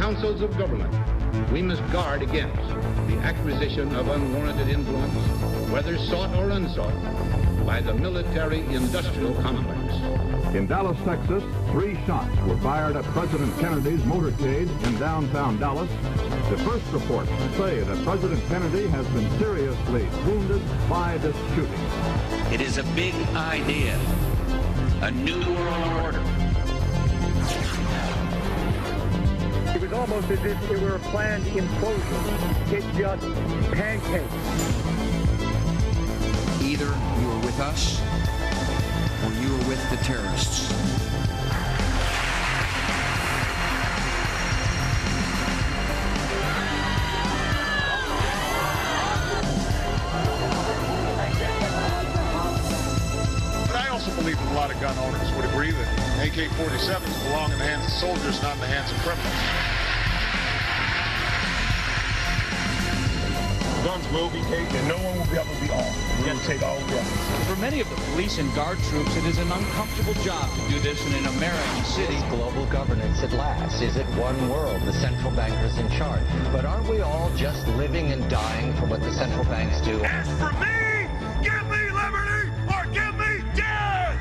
councils of government, we must guard against the acquisition of unwarranted influence, whether sought or unsought, by the military-industrial complex. In Dallas, Texas, 3 shots were fired at President Kennedy's motorcade in downtown Dallas. The first reports say that President Kennedy has been seriously wounded by this shooting. It is a big idea, a new world order. It was almost as if it were a planned implosion. It just pancaked. Either you are with us or you are with the terrorists. But I also believe that a lot of gun owners would agree that AK-47s belong in the hands of soldiers, not in the hands of criminals. Guns will be taken, and no one will be able to be armed. We will take all guns. For many of the police and guard troops, it is an uncomfortable job to do this in an American city. Global governance at last. Is it one world? The central bankers in charge. But aren't we all just living and dying for what the central banks do? As for me, give me liberty or give me death!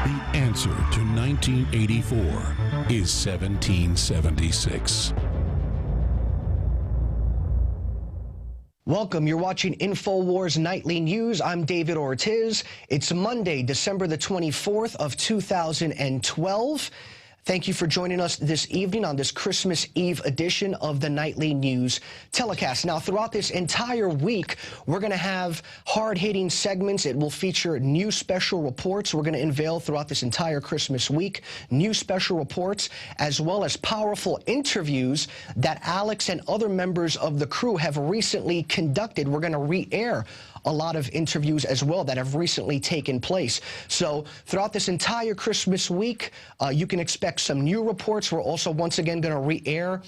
The answer to 1984 is 1776. Welcome. You're watching Infowars Nightly News. I'm David Ortiz. It's Monday, December the 24th of 2012. Thank you for joining us this evening on this Christmas Eve edition of the Nightly News telecast. Now, throughout this entire week, we're going to have hard-hitting segments. It will feature new special reports we're going to unveil throughout this entire Christmas week, new special reports, as well as powerful interviews that Alex and other members of the crew have recently conducted. We're going to re-air a lot of interviews as well that have recently taken place. So throughout this entire Christmas week, you can expect some new reports. We're also once again going to re-air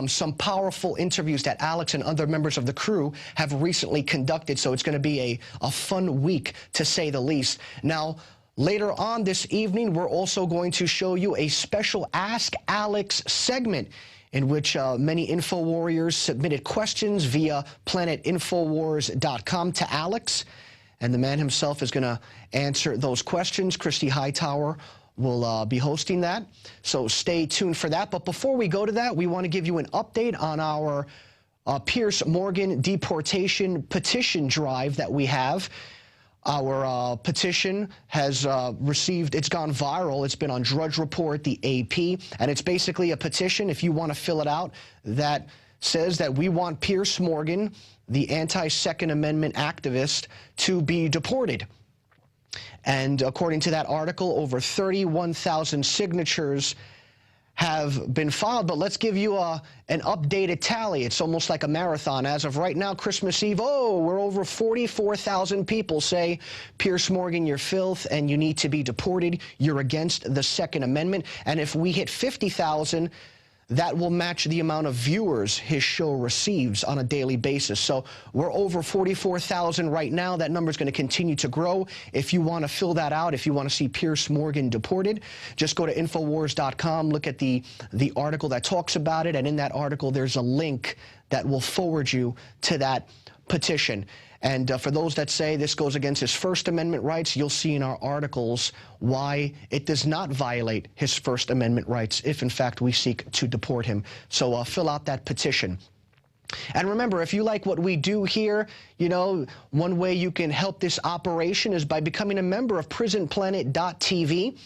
some powerful interviews that Alex and other members of the crew have recently conducted. So it's going to be a fun week, to say the least. Now, later on this evening, we're also going to show you a special Ask Alex segment in which many Info Warriors submitted questions via planetinfowars.com to Alex. And the man himself is going to answer those questions. Kristi Hightower will be hosting that. So stay tuned for that. But before we go to that, we want to give you an update on our Pierce Morgan deportation petition drive that we have. Our petition has it's gone viral. It's been on Drudge Report, the AP, and it's basically a petition, if you want to fill it out, that says that we want Pierce Morgan, the anti-Second Amendment activist, to be deported. And according to that article, over 31,000 signatures have been filed. But let's give you an updated tally. It's almost like a marathon. As of right now, Christmas Eve, we're over 44,000 people say, Pierce Morgan, you're filth and you need to be deported. You're against the Second Amendment. And if we hit 50,000, that will match the amount of viewers his show receives on a daily basis. So we're over 44,000 right now. That number is going to continue to grow. If you want to fill that out, if you want to see Pierce Morgan deported, just go to Infowars.com, look at the article that talks about it, and in that article there's a link that will forward you to that petition. And for those that say this goes against his First Amendment rights, you'll see in our articles why it does not violate his First Amendment rights if, in fact, we seek to deport him. So fill out that petition. And remember, if you like what we do here, you know, one way you can help this operation is by becoming a member of PrisonPlanet.tv.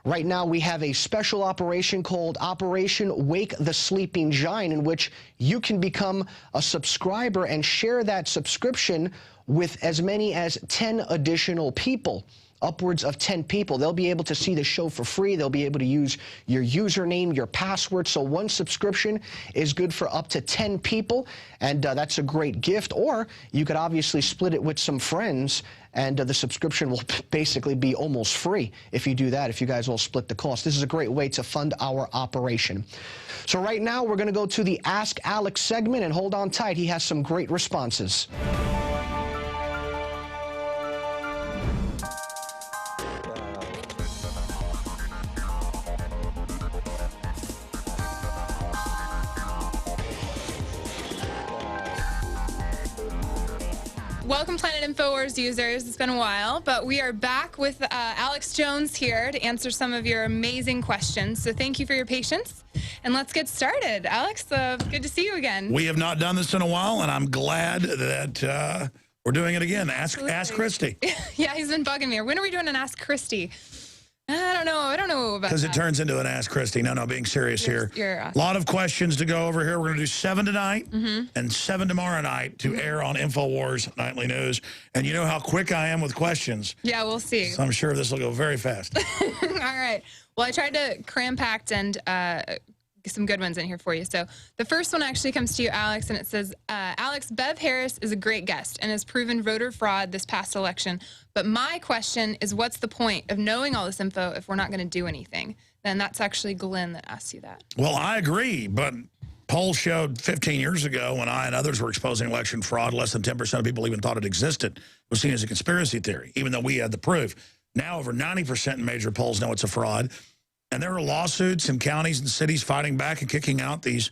Right now, we have a special operation called Operation Wake the Sleeping Giant, in which you can become a subscriber and share that subscription with as many as 10 additional people. Upwards of 10 people. They'll be able to see the show for free. They'll be able to use your username, your password. So one subscription is good for up to 10 people, and that's a great gift. Or you could obviously split it with some friends, and the subscription will basically be almost free if you do that, if you guys all split the cost. This is a great way to fund our operation. So right now, we're going to go to the Ask Alex segment, and hold on tight. He has some great responses. welcome Planet Infowars users. It's been a while, but we are back with Alex Jones here to answer some of your amazing questions. So thank you for your patience, and let's get started. Alex, good to see you again. We have not done this in a while, and I'm glad that we're doing it again. Ask Kristi. Yeah, he's been bugging me. When are we doing an Ask Kristi? I don't know about that. Because it turns into an Ask Kristi. No, being serious here. A lot of questions to go over here. We're going to do 7 tonight and 7 tomorrow night to air on Infowars Nightly News. And you know how quick I am with questions. Yeah, we'll see. So I'm sure this will go very fast. All right. Well, I tried to cram-packed and some good ones in here for you. So the first one actually comes to you, Alex, and it says, Alex, Bev Harris is a great guest and has proven voter fraud this past election. But my question is, what's the point of knowing all this info if we're not going to do anything? Then that's actually Glenn that asks you that. Well, I agree, but polls showed 15 years ago when I and others were exposing election fraud, less than 10% of people even thought it existed. It was seen as a conspiracy theory, even though we had the proof. Now over 90% in major polls know it's a fraud. And there are lawsuits in counties and cities fighting back and kicking out these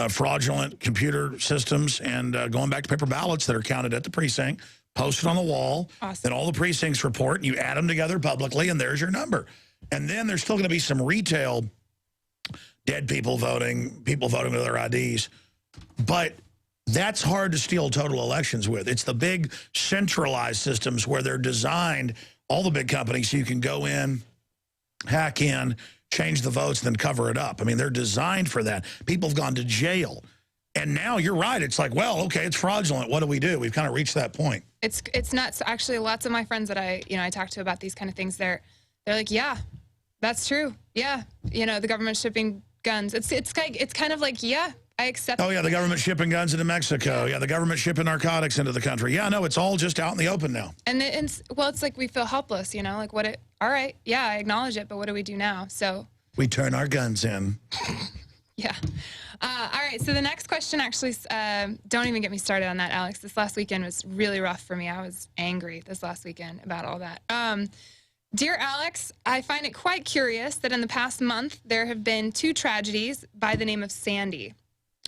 fraudulent computer systems and going back to paper ballots that are counted at the precinct, posted on the wall, then all the precincts report, and you add them together publicly, and there's your number. And then there's still going to be some retail dead people voting with their IDs. But that's hard to steal total elections with. It's the big centralized systems where they're designed, all the big companies, so you can go in, hack in, change the votes, then cover it up. I mean, they're designed for that. People have gone to jail. And now you're right. It's like, well, okay, it's fraudulent. What do we do? We've kind of reached that point. It's nuts. Actually, lots of my friends that I talk to about these kind of things, they're like, yeah, that's true. Yeah, the government's shipping guns. It's kind of like, yeah, I accept. Oh yeah, the government shipping guns into Mexico. Yeah, the government shipping narcotics into the country. Yeah, no, it's all just out in the open now. And it's like we feel helpless, like all right, yeah, I acknowledge it, but what do we do now? So we turn our guns in. Yeah. All right, so the next question actually, don't even get me started on that, Alex. This last weekend was really rough for me. I was angry this last weekend about all that. Dear Alex, I find it quite curious that in the past month, there have been 2 tragedies by the name of Sandy.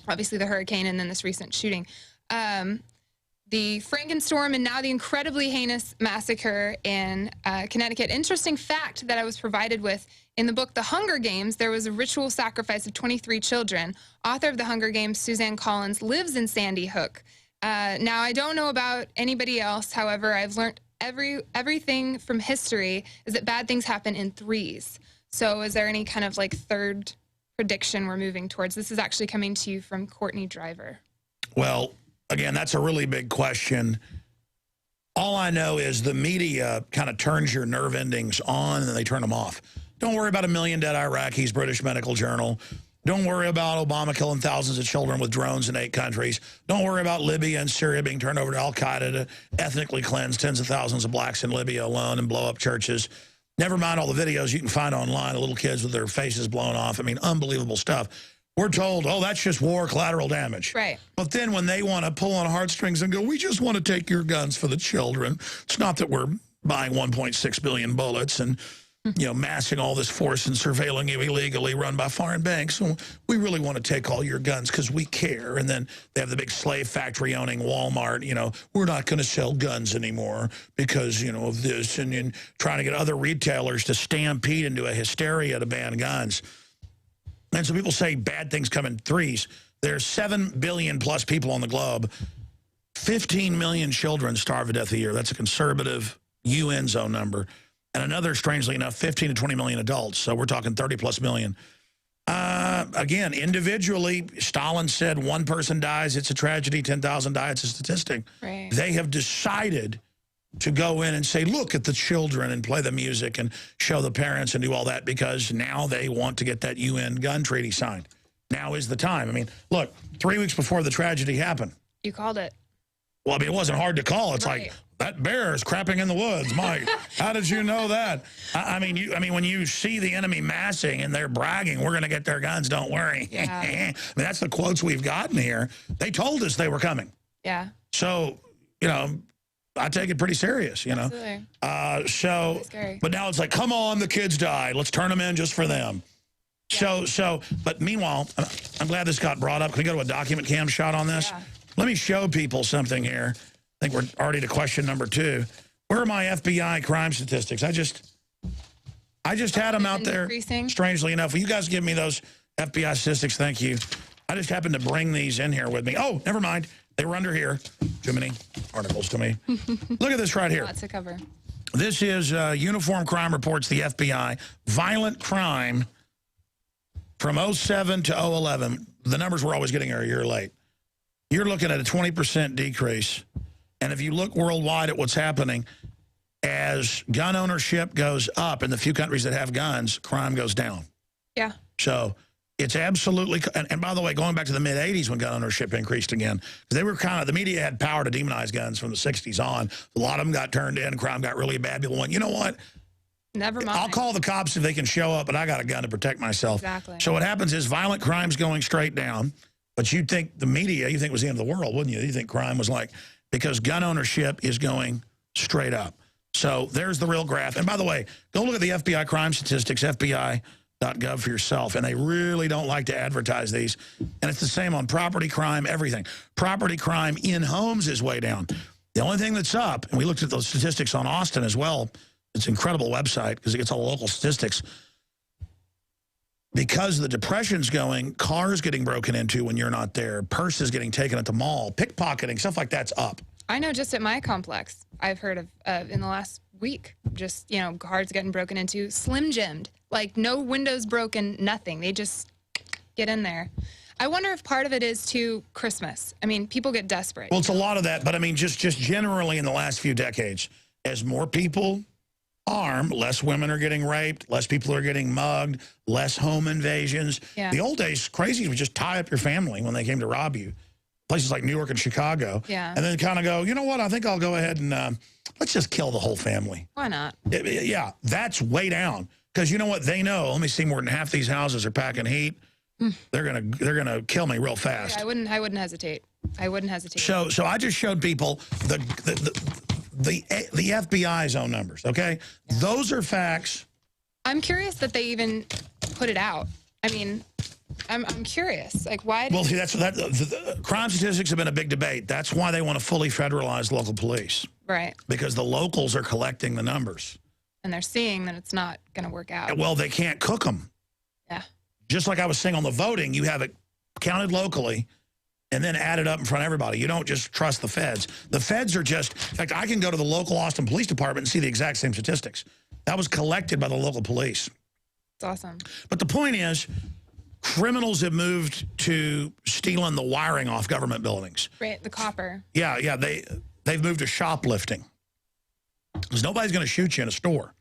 Obviously the hurricane and then this recent shooting. The Frankenstorm and now the incredibly heinous massacre in Connecticut. Interesting fact that I was provided with in the book The Hunger Games, there was a ritual sacrifice of 23 children. Author of The Hunger Games, Suzanne Collins, lives in Sandy Hook. Now, I don't know about anybody else. However, I've learned everything from history is that bad things happen in 3s. So is there any kind of third prediction we're moving towards? This is actually coming to you from Courtney Driver. Well, again, that's a really big question. All I know is the media kind of turns your nerve endings on and then they turn them off. Don't worry about 1 million dead Iraqis, British Medical Journal. Don't worry about Obama killing thousands of children with drones in 8 countries. Don't worry about Libya and Syria being turned over to al-Qaeda to ethnically cleanse tens of thousands of blacks in Libya alone and blow up churches. Never mind all the videos you can find online of little kids with their faces blown off. I mean, unbelievable stuff. We're told, oh, that's just war, collateral damage. Right. But then when they want to pull on heartstrings and go, we just want to take your guns for the children. It's not that we're buying 1.6 billion bullets and, massing all this force and surveilling you illegally run by foreign banks. So we really want to take all your guns because we care. And then they have the big slave factory owning Walmart, we're not going to sell guns anymore because, of this. And trying to get other retailers to stampede into a hysteria to ban guns. And so people say bad things come in 3s. There's 7 billion plus people on the globe. 15 million children starve to death a year. That's a conservative UN zone number. And another, strangely enough, 15 to 20 million adults. So we're talking 30 plus million. Again, individually, Stalin said 1 person dies, it's a tragedy, 10,000 die, it's a statistic. Right. They have decided to go in and say, look at the children and play the music and show the parents and do all that because now they want to get that UN gun treaty signed. Now is the time. I mean, look, 3 weeks before the tragedy happened. You called it. Well, I mean, it wasn't hard to call. It's like, that bear is crapping in the woods, Mike. How did you know that? I mean, when you see the enemy massing and they're bragging, we're going to get their guns, don't worry. Yeah. I mean, that's the quotes we've gotten here. They told us they were coming. Yeah. So, I take it pretty serious, Absolutely. But now it's like, come on, the kids died. Let's turn them in just for them. Yeah. But meanwhile, I'm glad this got brought up. Can we go to a document cam shot on this? Yeah. Let me show people something here. I think we're already to question number 2. Where are my FBI crime statistics? I just had them out there. Decreasing? Strangely enough, will you guys give me those FBI statistics? Thank you. I just happened to bring these in here with me. Oh, never mind. They were under here. Too many articles to me. Look at this right here. Lots to cover. This is Uniform Crime Reports, the FBI. Violent crime from 07 to 011. The numbers we're always getting are a year late. You're looking at a 20% decrease. And if you look worldwide at what's happening, as gun ownership goes up in the few countries that have guns, crime goes down. Yeah. So it's absolutely, and by the way, going back to the mid-'80s when gun ownership increased again, because they were the media had power to demonize guns from the 60s on. A lot of them got turned in, crime got really bad. People went, you know what? Never mind. I'll call the cops if they can show up, but I got a gun to protect myself. Exactly. So what happens is violent crime's going straight down, but you'd think the media, you think it was the end of the world, wouldn't you? You think crime was like, because gun ownership is going straight up. So there's the real graph. And by the way, go look at the FBI crime statistics, FBI.gov for yourself. And they really don't like to advertise these. And it's the same on property crime, everything. Property crime in homes is way down. The only thing that's up, and we looked at those statistics on Austin as well. It's an incredible website because it gets all the local statistics. Because the depression's going, cars getting broken into when you're not there, purses getting taken at the mall, pickpocketing, stuff like that's up. I know just at my complex, I've heard of in the last week, just, you know, cars getting broken into, Slim Jimmed, like no windows broken, nothing. They just get in there. I wonder if part of it is to Christmas. I mean, people get desperate. Well, it's a lot of that, but I mean, just generally in the last few decades, as more people arm, less women are getting raped, less people are getting mugged, less home invasions. Yeah. The old days, crazies would just tie up your family when they came to rob you. Places like New York and Chicago. Yeah. And then kind of go, you know what, I think I'll go ahead and let's just kill the whole family. Why not? Yeah, that's way down. Because you know what, they know, let me see, more than half these houses are packing heat. They're gonna kill me real fast. Yeah, I wouldn't hesitate. I wouldn't hesitate. So I just showed people the FBI's own numbers, okay? Yeah. Those are facts. I'm curious that they even put it out. I mean, I'm curious. Like, why? Well, see, the crime statistics have been a big debate. That's why they want to fully federalize local police. Right. Because the locals are collecting the numbers. And they're seeing that it's not going to work out. Well, they can't cook them. Yeah. Just like I was saying on the voting, you have it counted locally and then added up in front of everybody. You don't just trust the feds. The feds are just, in fact, I can go to the local Austin Police Department and see the exact same statistics. That was collected by the local police. It's awesome. But the point is, criminals have moved to stealing the wiring off government buildings. Right, the copper. Yeah, they've moved to shoplifting. Because nobody's going to shoot you in a store.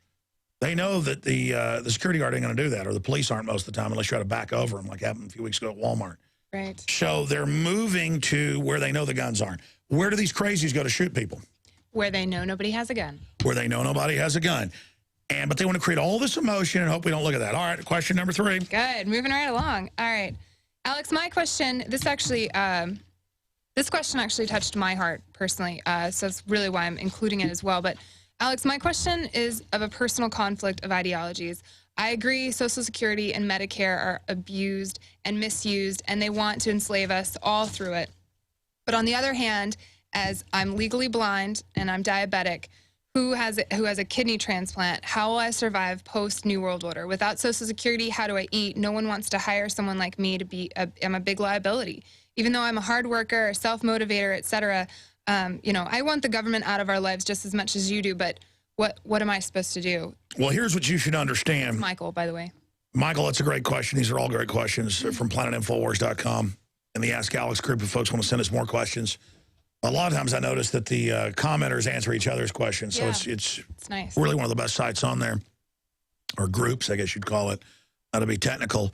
They know that the security guard ain't going to do that, or the police aren't most of the time, unless you try to back over them, like happened a few weeks ago at Walmart. Right. So they're moving to where they know the guns aren't. Where do these crazies go to shoot people? Where they know nobody has a gun. Where they know nobody has a gun. But they want to create all this emotion and hope we don't look at that. All right, question number 3. Good, moving right along. All right. Alex, my question, this question actually touched my heart personally, so that's really why I'm including it as well. But Alex, my question is of a personal conflict of ideologies. I agree Social Security and Medicare are abused and misused, and they want to enslave us all through it. But on the other hand, as I'm legally blind and I'm diabetic, who has a kidney transplant, how will I survive post-New World Order? Without Social Security, how do I eat? No one wants to hire someone like me to be, I'm a big liability. Even though I'm a hard worker, self-motivator, et cetera, you know, I want the government out of our lives just as much as you do, but what am I supposed to do? Well, here's what you should understand. Michael, by the way. Michael, that's a great question. These are all great questions from planetinfowars.com and the Ask Alex group if folks want to send us more questions. A lot of times I notice that the commenters answer each other's questions, so it's nice. Really one of the best sites on there, or groups, I guess you'd call it, to be technical.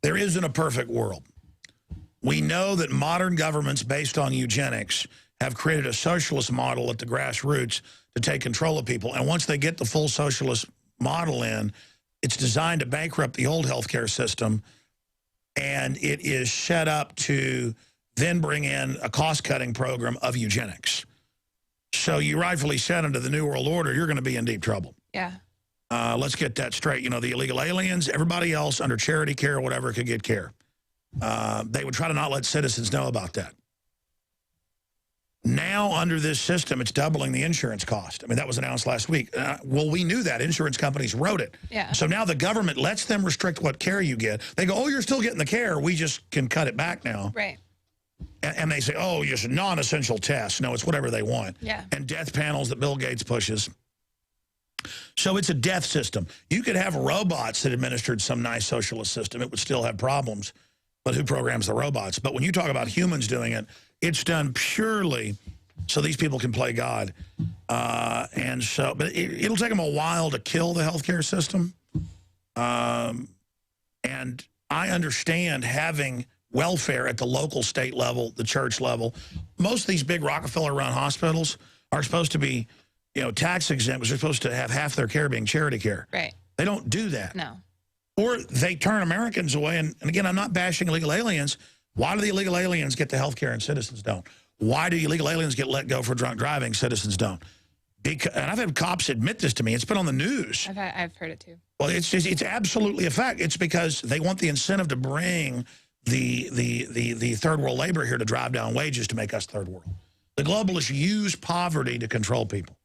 There isn't a perfect world. We know that modern governments based on eugenics have created a socialist model at the grassroots to take control of people, and once they get the full socialist model in, it's designed to bankrupt the old healthcare system. And it is set up to then bring in a cost-cutting program of eugenics. So you rightfully said under the New World Order, you're going to be in deep trouble. Yeah. Let's get that straight. You know, the illegal aliens, everybody else under charity care or whatever could get care. They would try to not let citizens know about that. Now, under this system, it's doubling the insurance cost. I mean, that was announced last week. Well, we knew that. Insurance companies wrote it. Yeah. So now the government lets them restrict what care you get. They go, oh, you're still getting the care. We just can cut it back now. Right. And they say, oh, just non-essential tests. No, it's whatever they want. Yeah. And death panels that Bill Gates pushes. So it's a death system. You could have robots that administered some nice socialist system. It would still have problems. But who programs the robots? But when you talk about humans doing it, it's done purely so these people can play God. And so, but it'll take them a while to kill the healthcare system. And I understand having welfare at the local, state level, the church level. Most of these big Rockefeller-run hospitals are supposed to be, you know, tax exempt, because they're supposed to have half their care being charity care. Right. They don't do that. No. Or they turn Americans away. And again, I'm not bashing illegal aliens. Why do the illegal aliens get the health care and citizens don't? Why do illegal aliens get let go for drunk driving, citizens don't? Because, and I've had cops admit this to me. It's been on the news. I've heard it too. Well, it's absolutely a fact. It's because they want the incentive to bring the third world labor here to drive down wages to make us third world. The globalists use poverty to control people.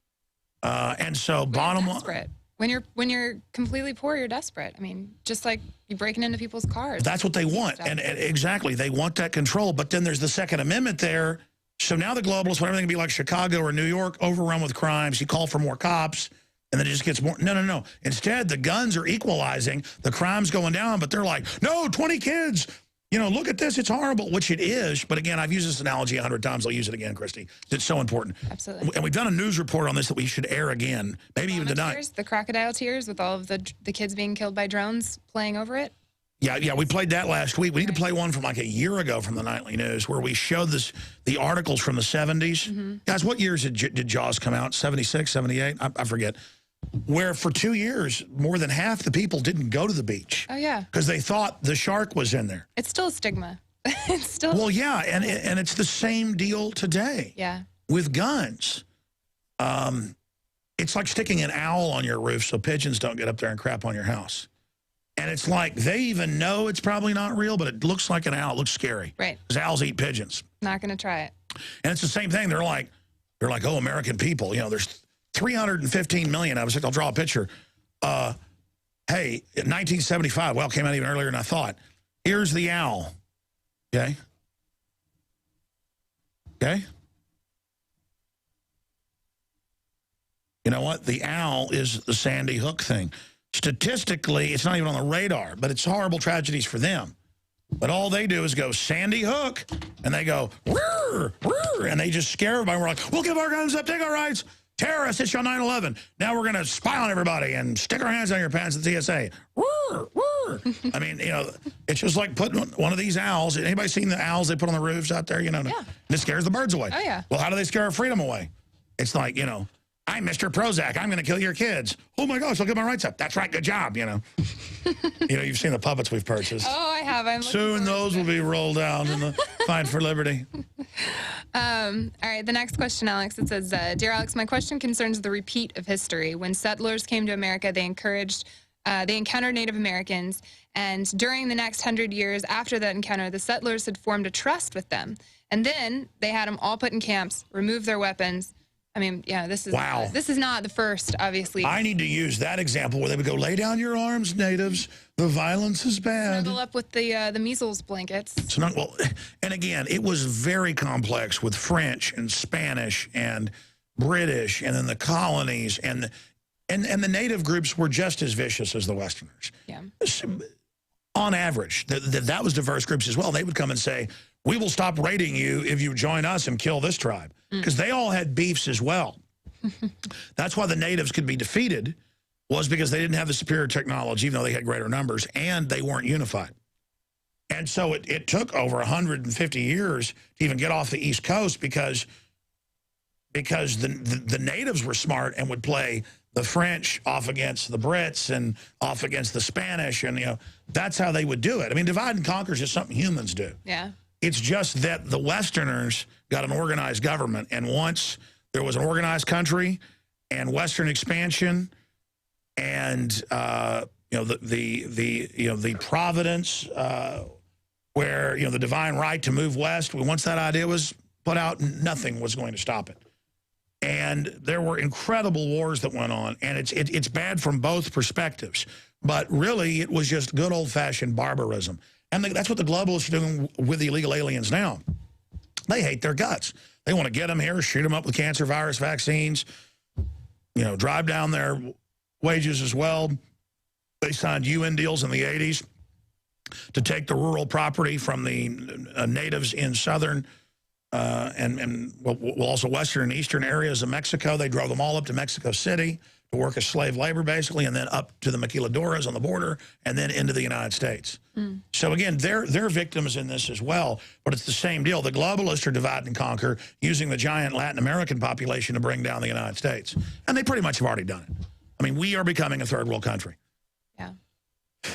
And so bottom line, when you're completely poor, you're desperate. I mean, just like you breaking into people's cars. That's what they want. And exactly, they want that control. But then there's the Second Amendment there. So now the globalists want everything to be like Chicago or New York, overrun with crimes. You call for more cops, and then it just gets more. No. Instead, the guns are equalizing. The crime's going down, but they're like, no, 20 kids. You know, look at this. It's horrible, which it is. But again, I've used this analogy 100 times. I'll use it again, Kristi. It's so important. Absolutely. And we've done a news report on this that we should air again, maybe even tonight. The crocodile tears with all of the kids being killed by drones playing over it. Yeah, we played that last week. We need to play one from like a year ago from the Nightly News where we showed the articles from the 70s. Mm-hmm. Guys, what years did Jaws come out? 76, 78? I forget. Where for 2 years, more than half the people didn't go to the beach. Oh, yeah. Because they thought the shark was in there. It's still a stigma. It's still. Well, yeah, and it's the same deal today. Yeah. With guns. It's like sticking an owl on your roof so pigeons don't get up there and crap on your house. And it's like they even know it's probably not real, but it looks like an owl. It looks scary. Right. Because owls eat pigeons. Not going to try it. And it's the same thing. They're like, oh, American people. You know, there's 315 million of us. I'll draw a picture. Hey, 1975, well, it came out even earlier than I thought. Here's the owl. Okay? Okay? You know what? The owl is the Sandy Hook thing. Statistically, it's not even on the radar, but it's horrible tragedies for them. But all they do is go, Sandy Hook, and they go, "Rrr, rrr," and they just scare everybody. We're like, we'll give our guns up, take our rights. Terrorists, it's your 9/11. Now we're going to spy on everybody and stick our hands on your pants at the TSA. Rrr, rrr. I mean, you know, it's just like putting one of these owls. Anybody seen the owls they put on the roofs out there? You know, yeah. And it scares the birds away. Oh, yeah. Well, how do they scare our freedom away? It's like, you know, I'm Mr. Prozac. I'm going to kill your kids. Oh, my gosh, I'll get my rights up. That's right. Good job, you know. You know, you've seen the puppets we've purchased. Oh, I have. Soon those will be rolled out in the Fight for Liberty. All right, the next question, Alex. It says, Dear Alex, my question concerns the repeat of history. When settlers came to America, they encountered Native Americans, and during the next 100 years after that encounter, the settlers had formed a trust with them. And then they had them all put in camps, remove their weapons. I mean, yeah, this is wow. This is not the first, obviously. I need to use that example where they would go, lay down your arms, natives. The violence is bad. Snuggle up with the measles blankets. Well, and again, it was very complex with French and Spanish and British, and then the colonies, and the native groups were just as vicious as the Westerners. Yeah. On average, that was diverse groups as well. They would come and say, we will stop raiding you if you join us and kill this tribe. Because they all had beefs as well. That's why the natives could be defeated, was because they didn't have the superior technology, even though they had greater numbers, and they weren't unified. And so it took over 150 years to even get off the East Coast because the natives were smart and would play the French off against the Brits and off against the Spanish, and, you know, that's how they would do it. I mean, divide and conquer is just something humans do. Yeah. It's just that the Westerners got an organized government, and once there was an organized country and Western expansion, and you know, the providence, where, you know, the divine right to move west. Once that idea was put out, nothing was going to stop it. And there were incredible wars that went on, and it's bad from both perspectives. But really, it was just good old-fashioned barbarism. And that's what the globalists are doing with the illegal aliens now. They hate their guts. They want to get them here, shoot them up with cancer virus vaccines, you know, drive down their wages as well. They signed UN deals in the 80s to take the rural property from the natives in southern and also western and eastern areas of Mexico. They drove them all up to Mexico City to work as slave labor, basically, and then up to the maquiladoras on the border, and then into the United States. So again, they're victims in this as well, but it's the same deal. The globalists are divide and conquer, using the giant Latin American population to bring down the United States. And they pretty much have already done it. I mean, we are becoming a third world country. Yeah.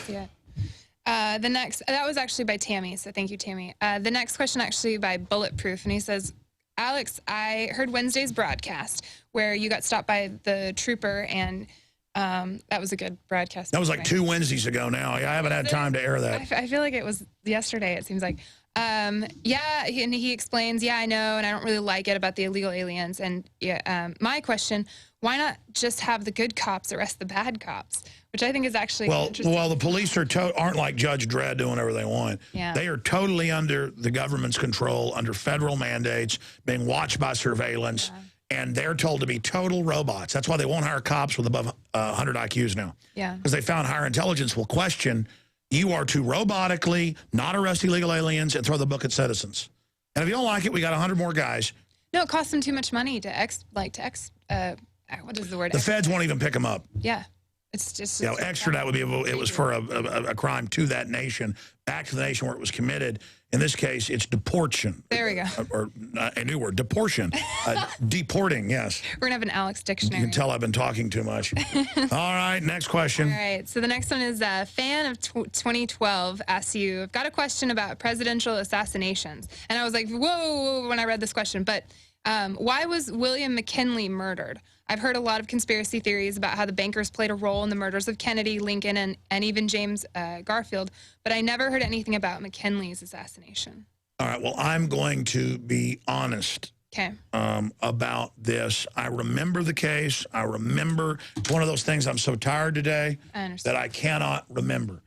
Yeah. The next, that was actually by Tammy, so thank you, Tammy. The next question actually by Bulletproof, and he says, Alex, I heard Wednesday's broadcast where you got stopped by the trooper, and that was a good broadcast. That was like 2 Wednesdays ago now. I haven't had time to air that. I feel like it was yesterday, it seems like. Yeah, and he explains, yeah, I know, and I don't really like it about the illegal aliens. And yeah, my question, why not just have the good cops arrest the bad cops? Which I think is actually interesting. Well, the police aren't like Judge Dredd doing whatever they want. Yeah. They are totally under the government's control, under federal mandates, being watched by surveillance, and they're told to be total robots. That's why they won't hire cops with above 100 IQs now. Yeah. Because they found higher intelligence will question, you are to robotically not arrest illegal aliens and throw the book at citizens. And if you don't like it, we got 100 more guys. No, it costs them too much money to what is the word? The feds won't even pick them up. Yeah. It's just, you know, extradite would be, it was for a crime to that nation, back to the nation where it was committed. In this case, it's deportation. There we go. Or a new word, deportation. Deporting, yes. We're going to have an Alex dictionary. You can tell I've been talking too much. All right, next question. All right, so the next one is a fan of 2012 asks you, I've got a question about presidential assassinations. And I was like, whoa, when I read this question. But why was William McKinley murdered? I've heard a lot of conspiracy theories about how the bankers played a role in the murders of Kennedy, Lincoln, and even James Garfield, but I never heard anything about McKinley's assassination. All right, well, I'm going to be honest about this. I remember the case. I remember one of those things, I'm so tired today that I cannot remember.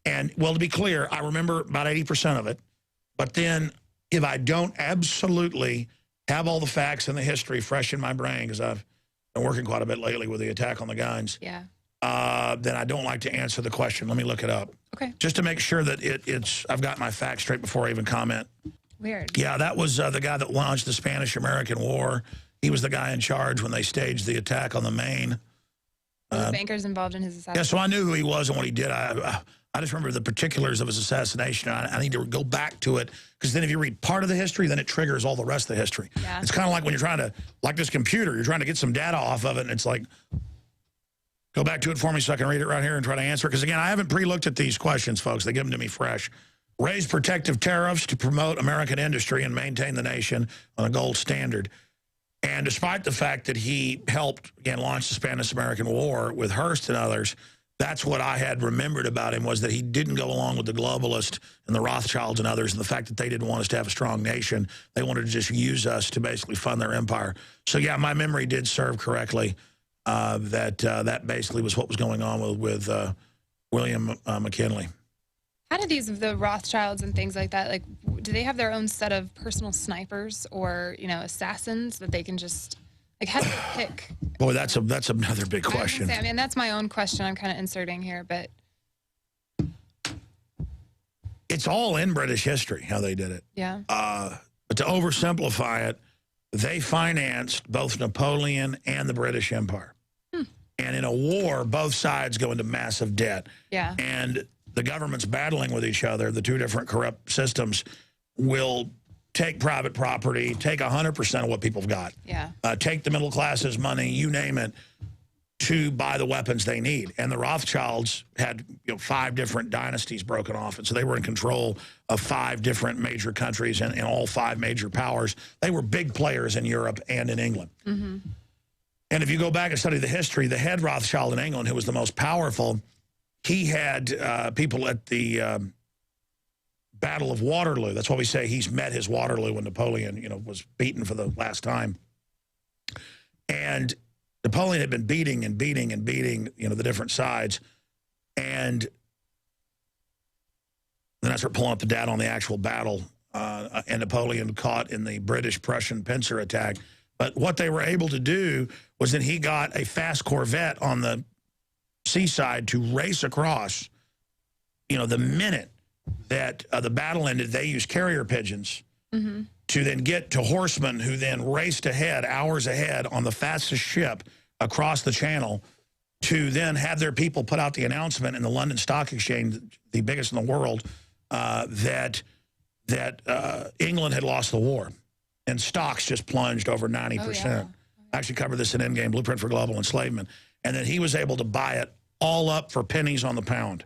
And, well, to be clear, I remember about 80% of it, but then if I don't absolutely have all the facts and the history fresh in my brain, because I've been working quite a bit lately with the attack on the guns. Yeah. Then I don't like to answer the question. Let me look it up. Okay. Just to make sure that I've got my facts straight before I even comment. Weird. Yeah, that was the guy that launched the Spanish-American War. He was the guy in charge when they staged the attack on the Maine. The bankers involved in his assassination. Yeah, so I knew who he was and what he did. I just remember the particulars of his assassination. I need to go back to it, because then if you read part of the history, then it triggers all the rest of the history. Yeah. It's kind of like when you're trying to, like this computer, you're trying to get some data off of it, and it's like, go back to it for me so I can read it right here and try to answer it. Because, again, I haven't pre-looked at these questions, folks. They give them to me fresh. Raise protective tariffs to promote American industry and maintain the nation on a gold standard. And despite the fact that he helped, again, launch the Spanish-American War with Hearst and others, that's what I had remembered about him, was that he didn't go along with the globalists and the Rothschilds and others, and the fact that they didn't want us to have a strong nation. They wanted to just use us to basically fund their empire. So, yeah, my memory did serve correctly. That basically was what was going on with William McKinley. How do the Rothschilds and things like that, like, do they have their own set of personal snipers or, you know, assassins that they can just... Like, how do they pick? Boy, that's another big question. I mean, that's my own question I'm kind of inserting here, but... It's all in British history, how they did it. Yeah. But to oversimplify it, they financed both Napoleon and the British Empire. And in a war, both sides go into massive debt. Yeah. And the governments battling with each other, the two different corrupt systems, will take private property, take 100% of what people have got. Yeah. Take the middle class's money, you name it, to buy the weapons they need. And the Rothschilds had 5 different dynasties broken off, and so they were in control of 5 different major countries and all 5 major powers. They were big players in Europe and in England. Mm-hmm. And if you go back and study the history, the head Rothschild in England, who was the most powerful, he had people at the Battle of Waterloo. That's why we say he's met his Waterloo when Napoleon, was beaten for the last time. And Napoleon had been beating and beating and beating, the different sides. And then I start pulling up the data on the actual battle, and Napoleon caught in the British-Prussian pincer attack. But what they were able to do was then he got a fast corvette on the seaside to race across. The minute that the battle ended, they used carrier pigeons to then get to horsemen who then raced ahead, hours ahead, on the fastest ship across the channel to then have their people put out the announcement in the London Stock Exchange, the biggest in the world, that England had lost the war. And stocks just plunged over 90%. Oh, yeah. I actually covered this in Endgame, Blueprint for Global Enslavement. And then he was able to buy it all up for pennies on the pound.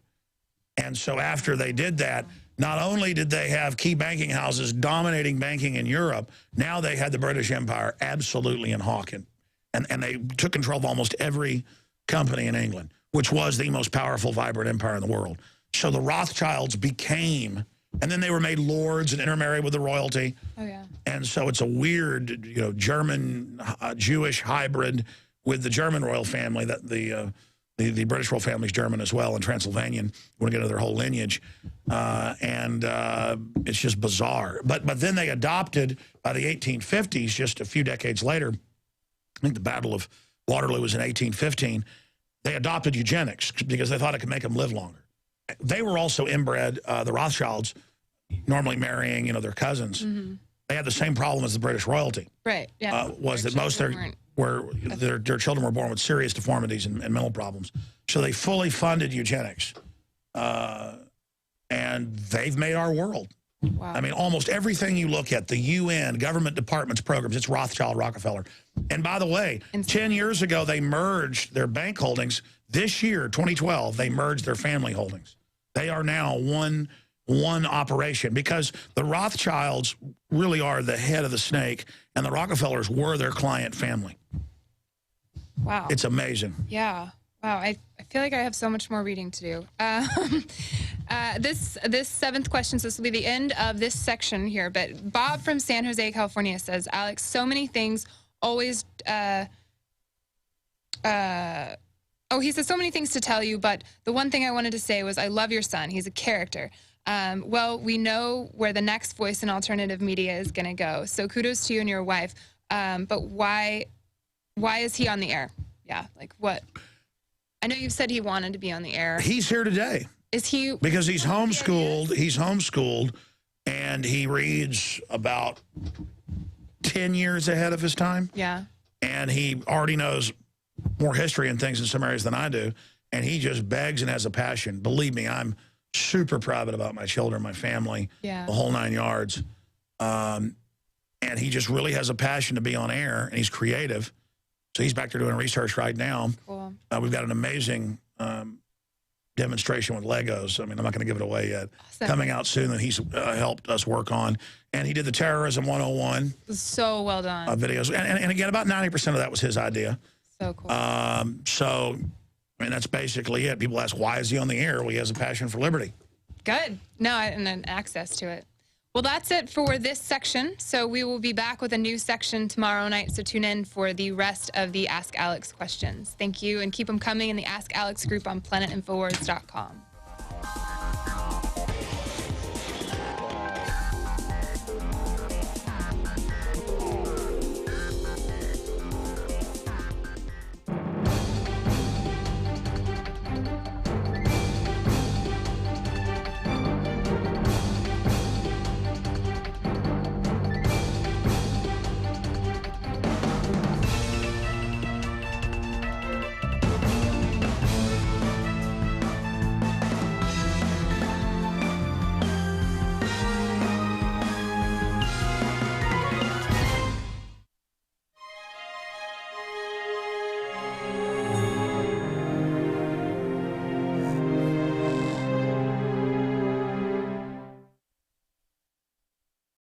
And so after they did that, not only did they have key banking houses dominating banking in Europe, now they had the British Empire absolutely in hawking. And they took control of almost every company in England, which was the most powerful, vibrant empire in the world. So the Rothschilds became, and then they were made lords and intermarried with the royalty. Oh, yeah. And so it's a weird, German, Jewish hybrid with the German royal family. That the British royal family is German as well, and Transylvanian. You want to get into their whole lineage. It's just bizarre. But then they adopted, by the 1850s, just a few decades later, I think the Battle of Waterloo was in 1815, they adopted eugenics because they thought it could make them live longer. They were also inbred, the Rothschilds, normally marrying, their cousins. They had the same problem as the British royalty. Right, yeah. Was that most of their children were born with serious deformities and mental problems. So they fully funded eugenics. And they've made our world. Wow. I mean, almost everything you look at, the UN, government departments, programs, it's Rothschild, Rockefeller. And by the way, 10 years ago, they merged their bank holdings. This year, 2012, they merged their family holdings. They are now one operation because the Rothschilds really are the head of the snake, and the Rockefellers were their client family. Wow. It's amazing. Yeah. Wow. I feel like I have so much more reading to do. This seventh question, so this will be the end of this section here, but Bob from San Jose, California says, Alex, so many things always, he says so many things to tell you, but the one thing I wanted to say was I love your son. He's a character. Well, we know where the next voice in alternative media is going to go. So kudos to you and your wife. But why is he on the air? Yeah, like what? I know you've said he wanted to be on the air. He's here today. Is he? Because he's homeschooled. He's homeschooled, and he reads about 10 years ahead of his time. Yeah. And he already knows more history and things in some areas than I do. And he just begs and has a passion. Believe me, I'm super private about my children, my family, the whole 9 yards. And he just really has a passion to be on air, and he's creative. So he's back there doing research right now. Cool. We've got an amazing demonstration with Legos. I mean, I'm not going to give it away yet. Awesome. Coming out soon that he's helped us work on. And he did the Terrorism 101. So well done. Videos. And again, about 90% of that was his idea. So cool. So, I mean, that's basically it. People ask, why is he on the air? Well, he has a passion for liberty. Good. No, and then access to it. Well, that's it for this section. So we will be back with a new section tomorrow night. So tune in for the rest of the Ask Alex questions. Thank you, and keep them coming in the Ask Alex group on planetinfowars.com.